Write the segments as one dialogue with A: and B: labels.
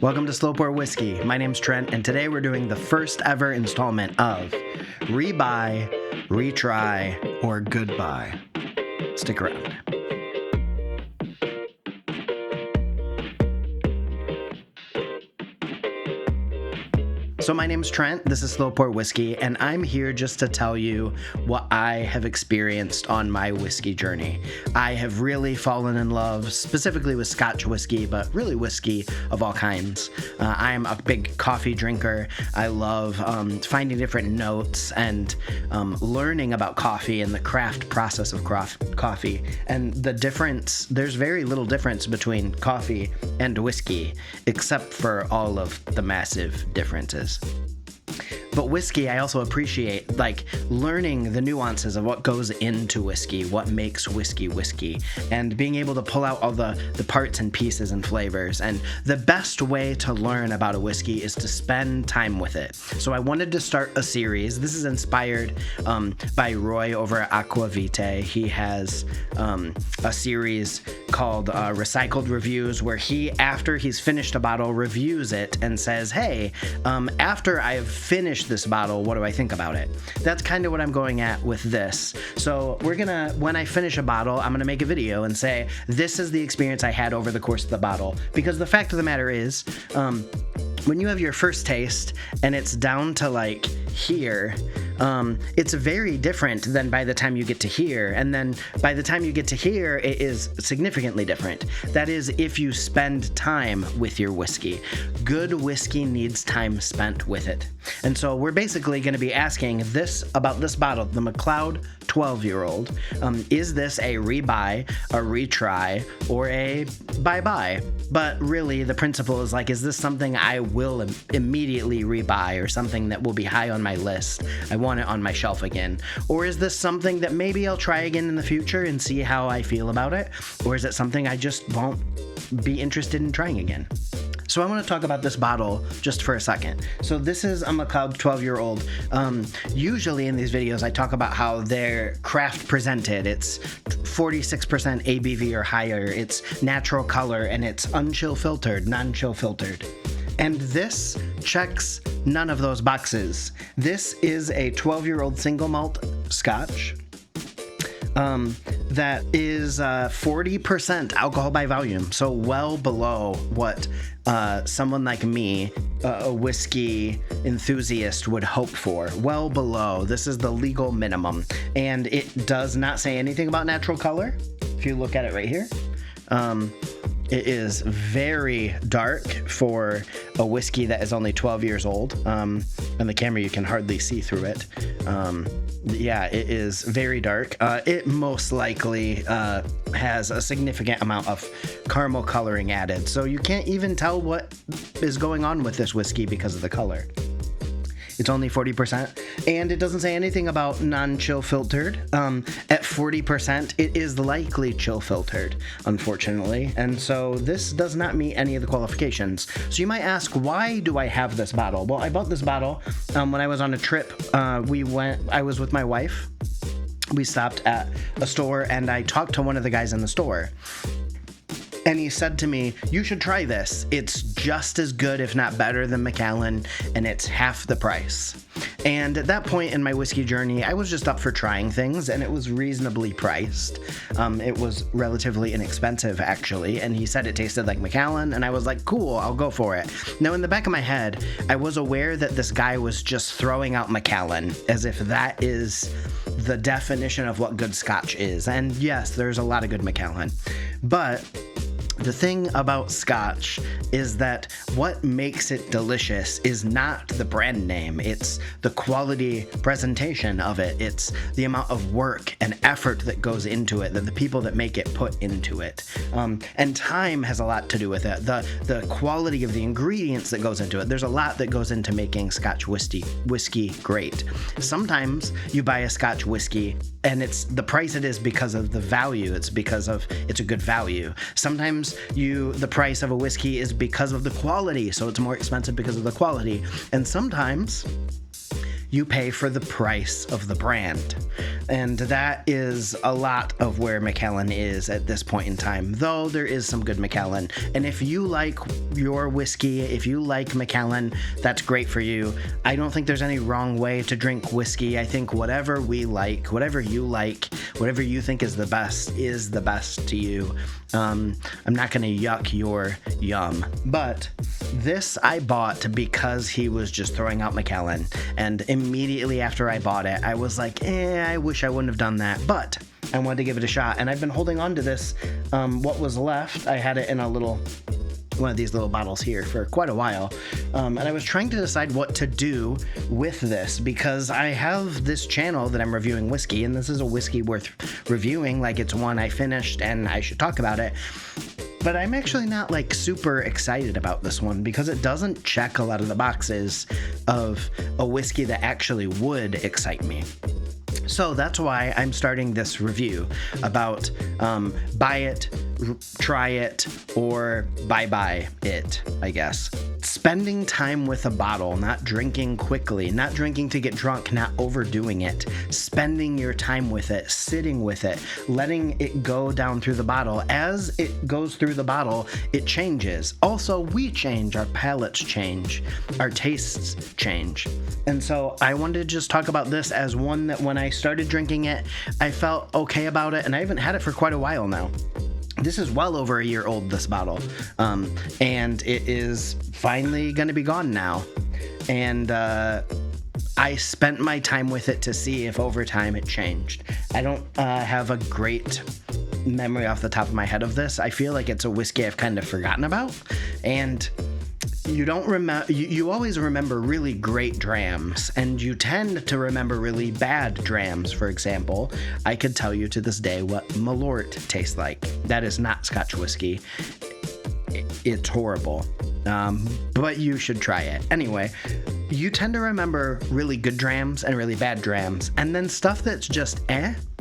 A: Welcome to Slow Pour Whiskey. My name's Trent, and today we're doing the first ever installment of Rebuy, Retry, or Goodbye. Stick around. So my name's Trent, this is Slow Pour Whiskey, and I'm here just to tell you what I have experienced on my whiskey journey. I have really fallen in love, specifically with Scotch whiskey, but really whiskey of all kinds. I am a big coffee drinker. I love finding different notes and learning about coffee and the craft process of coffee. And the difference, there's very little difference between coffee and whiskey, except for all of the massive differences. But whiskey, I also appreciate, like, learning the nuances of what goes into whiskey, what makes whiskey whiskey, and being able to pull out all the parts and pieces and flavors. And the best way to learn about a whiskey is to spend time with it. So I wanted to start a series. This is inspired by Roy over at Aqua Vitae. He has a series called Recycled Reviews, where he, after he's finished a bottle, reviews it and says, hey, after I've finished this bottle, what do I think about it? That's kind of what I'm going at with this. So when I finish a bottle, I'm gonna make a video and say, this is the experience I had over the course of the bottle. Because the fact of the matter is, when you have your first taste and it's down to like here, it's very different than by the time you get to here. And then by the time you get to here, it is significantly different. That is, if you spend time with your whiskey. Good whiskey needs time spent with it. And so we're basically going to be asking about this bottle, the Macleod 12-year-old. Is this a rebuy, a retry, or a bye-bye? But really, the principle is like, is this something I will immediately rebuy, or something that will be high on my list? I want it on my shelf again. Or is this something that maybe I'll try again in the future and see how I feel about it? Or is it something I just won't be interested in trying again? So I want to talk about this bottle just for a second. So this is a Macleod 12-year-old. Usually in these videos, I talk about how they're craft presented. It's 46% ABV or higher. It's natural color, and it's unchill filtered, non-chill filtered. And this checks none of those boxes. This is a 12-year-old single malt Scotch that is 40% alcohol by volume, so well below what someone like me, a whiskey enthusiast, would hope for. Well below. This is the legal minimum. And it does not say anything about natural color. If you look at it right here, it is very dark for a whiskey that is only 12 years old. On the camera, you can hardly see through it. Yeah, it is very dark. It most likely has a significant amount of caramel coloring added, so you can't even tell what is going on with this whiskey because of the color. It's only 40%, and it doesn't say anything about non-chill filtered. At 40%, it is likely chill filtered, unfortunately, and so this does not meet any of the qualifications. So you might ask, why do I have this bottle? Well, I bought this bottle when I was on a trip. I was with my wife. We stopped at a store, and I talked to one of the guys in the store. And he said to me, you should try this. It's just as good, if not better, than Macallan, and it's half the price. And at that point in my whiskey journey, I was just up for trying things, and it was reasonably priced. It was relatively inexpensive, actually, and he said it tasted like Macallan, and I was like, cool, I'll go for it. Now, in the back of my head, I was aware that this guy was just throwing out Macallan, as if that is the definition of what good Scotch is. And yes, there's a lot of good Macallan, but the thing about Scotch is that what makes it delicious is not the brand name. It's the quality presentation of it. It's the amount of work and effort that goes into it, that the people that make it put into it. And time has a lot to do with it. The quality of the ingredients that goes into it. There's a lot that goes into making Scotch whiskey great. Sometimes you buy a Scotch whiskey and it's the price it is because of the value. It's because of it's a good value. Sometimes the price of a whiskey is because of the quality, so it's more expensive because of the quality. And sometimes you pay for the price of the brand. And that is a lot of where Macallan is at this point in time, though there is some good Macallan. And if you like your whiskey, if you like Macallan, that's great for you. I don't think there's any wrong way to drink whiskey. I think whatever we like, whatever you like, whatever you think is the best to you. I'm not going to yuck your yum. But this I bought because he was just throwing out Macallan. And immediately after I bought it, I was like, I wish I wouldn't have done that. But I wanted to give it a shot. And I've been holding on to this, what was left. I had it in one of these little bottles here for quite a while. And I was trying to decide what to do with this because I have this channel that I'm reviewing whiskey, and this is a whiskey worth reviewing. Like, it's one I finished and I should talk about it. But I'm actually not like super excited about this one because it doesn't check a lot of the boxes of a whiskey that actually would excite me. So that's why I'm starting this review about buy it, try it, or bye-bye it, I guess. Spending time with a bottle, not drinking quickly, not drinking to get drunk, not overdoing it. Spending your time with it, sitting with it, letting it go down through the bottle. As it goes through the bottle, it changes. Also, we change, our palates change, our tastes change. And so I wanted to just talk about this as one that when I started drinking it, I felt okay about it, and I haven't had it for quite a while now. This is well over a year old, this bottle, and it is finally going to be gone now. And I spent my time with it to see if over time it changed. I don't have a great memory off the top of my head of this. I feel like it's a whiskey I've kind of forgotten about, and you don't remember. You always remember really great drams, and you tend to remember really bad drams. For example, I could tell you to this day what Malort tastes like. That is not Scotch whiskey. It's horrible, but you should try it. Anyway, you tend to remember really good drams and really bad drams, and then stuff that's just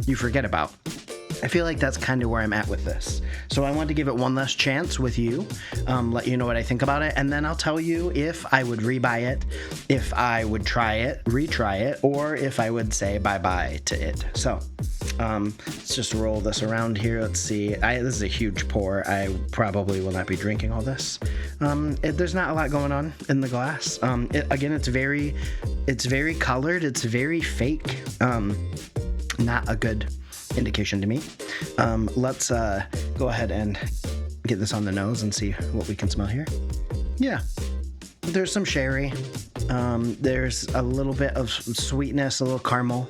A: you forget about. I feel like that's kind of where I'm at with this. So I want to give it one last chance with you, let you know what I think about it, and then I'll tell you if I would rebuy it, if I would try it, retry it, or if I would say bye-bye to it. So let's just roll this around here. Let's see. This is a huge pour. I probably will not be drinking all this. There's not a lot going on in the glass. Again, it's very colored. It's very fake. Not a good indication to me. Let's go ahead and get this on the nose and see what we can smell here. Yeah, there's some sherry. There's a little bit of sweetness, a little caramel,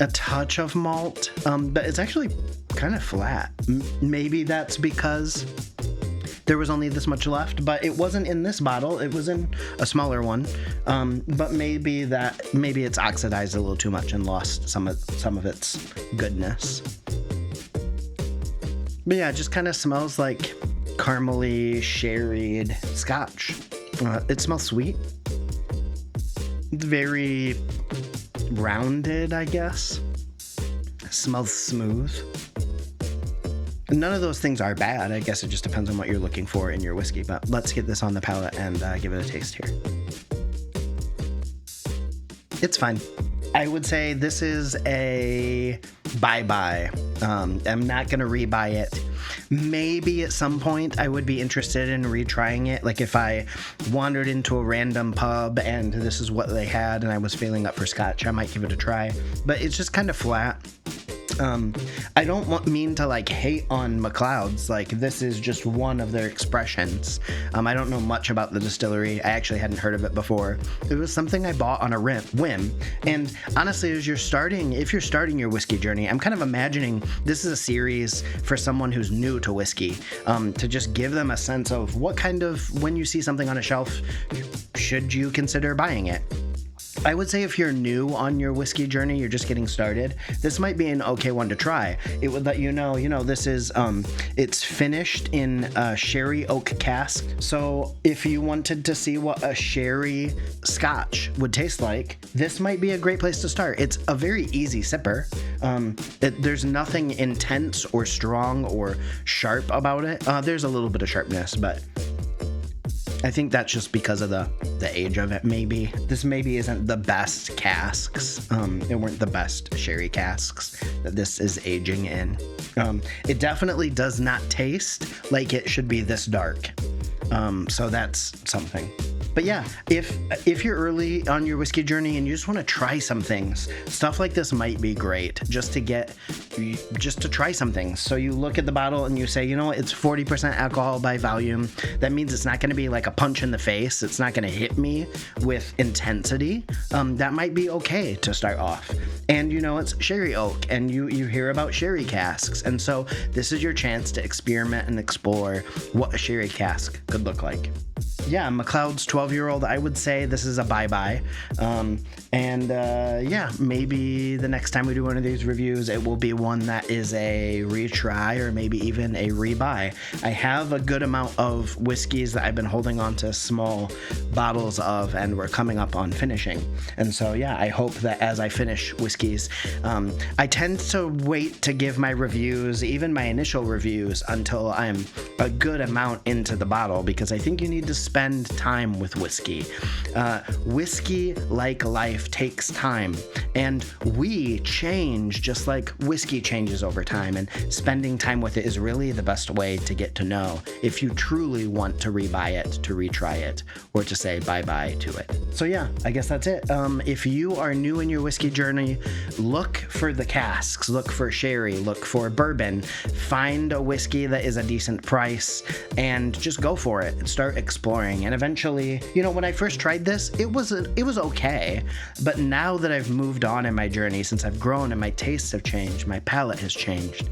A: a touch of malt, but it's actually kind of flat. Maybe that's because there was only this much left, but it wasn't in this bottle. It was in a smaller one. But maybe it's oxidized a little too much and lost some of its goodness. But yeah, it just kind of smells like caramely, sherried Scotch. It smells sweet. It's very rounded, I guess. It smells smooth. None of those things are bad. I guess it just depends on what you're looking for in your whiskey. But let's get this on the palate and give it a taste here. It's fine. I would say this is a bye-bye. I'm not going to rebuy it. Maybe at some point I would be interested in retrying it. Like if I wandered into a random pub and this is what they had and I was feeling up for Scotch, I might give it a try. But it's just kind of flat. I don't mean to like hate on Macleod's. Like this is just one of their expressions. I don't know much about the distillery. I actually hadn't heard of it before. It was something I bought on a whim. And honestly, if you're starting your whiskey journey, I'm kind of imagining this is a series for someone who's new to whiskey, to just give them a sense of what kind of, when you see something on a shelf, should you consider buying it? I would say if you're new on your whiskey journey, you're just getting started, this might be an okay one to try. It would let you know, this is, it's finished in a sherry oak cask. So if you wanted to see what a sherry Scotch would taste like, this might be a great place to start. It's a very easy sipper. There's nothing intense or strong or sharp about it. There's a little bit of sharpness, but I think that's just because of the age of it, maybe. This maybe isn't the best casks. It weren't the best sherry casks that this is aging in. It definitely does not taste like it should be this dark. So that's something. But yeah, if you're early on your whiskey journey and you just want to try some things, stuff like this might be great just to try some things. So you look at the bottle and you say, you know what, it's 40% alcohol by volume. That means it's not going to be like a punch in the face. It's not going to hit me with intensity. That might be okay to start off. And you know, it's sherry oak, and you hear about sherry casks. And so this is your chance to experiment and explore what a sherry cask could look like. Yeah, Macleod's 12-year-old, I would say this is a bye-bye. Yeah, maybe the next time we do one of these reviews, it will be one that is a retry or maybe even a rebuy. I have a good amount of whiskeys that I've been holding on to small bottles of, and we're coming up on finishing. And so, yeah, I hope that as I finish whiskeys, I tend to wait to give my reviews, even my initial reviews, until I'm a good amount into the bottle, because I think you need to spend time with whiskey. Whiskey, like life, takes time, and we change just like whiskey changes over time, and spending time with it is really the best way to get to know if you truly want to rebuy it, to retry it, or to say bye-bye to it. So yeah, I guess that's it. If you are new in your whiskey journey, look for the casks, look for sherry, look for bourbon, find a whiskey that is a decent price, and just go for it. Start exploring. And eventually, you know, when I first tried this, it was okay. But now that I've moved on in my journey, since I've grown and my tastes have changed, my palate has changed,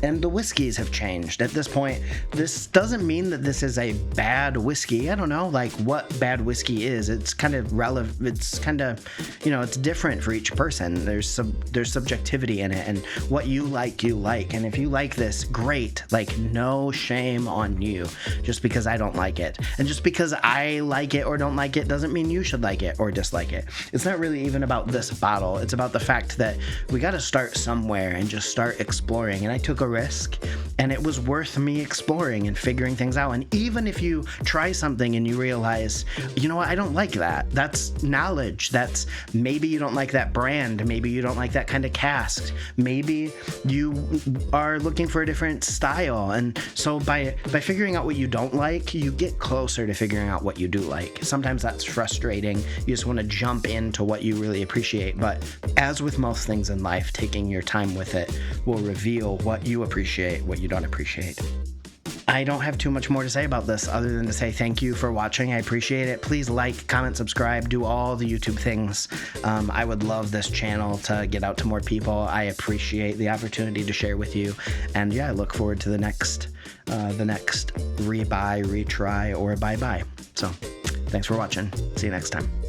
A: and the whiskeys have changed. At this point, this doesn't mean that this is a bad whiskey. I don't know, like, what bad whiskey is. It's kind of relevant. It's kind of, you know, it's different for each person. There's subjectivity in it, and what you like, you like. And if you like this, great. Like, no shame on you just because I don't like it. And just because I like it or don't like it doesn't mean you should like it or dislike it. It's not really even about this bottle. It's about the fact that we got to start somewhere and just start exploring. And I took a risk, and it was worth me exploring and figuring things out. And even if you try something and you realize, you know what, I don't like that, that's knowledge. That's, maybe you don't like that brand, maybe you don't like that kind of cask, maybe you are looking for a different style. And so by figuring out what you don't like, you get closer to figuring out what you do like. Sometimes that's frustrating. You just want to jump into what you really appreciate. But as with most things in life, taking your time with it will reveal what you appreciate, what you don't appreciate. I don't have too much more to say about this other than to say thank you for watching. I appreciate it. Please like, comment, subscribe, do all the YouTube things. I would love this channel to get out to more people. I appreciate the opportunity to share with you. And yeah, I look forward to the next rebuy, retry, or bye-bye. So thanks for watching. See you next time.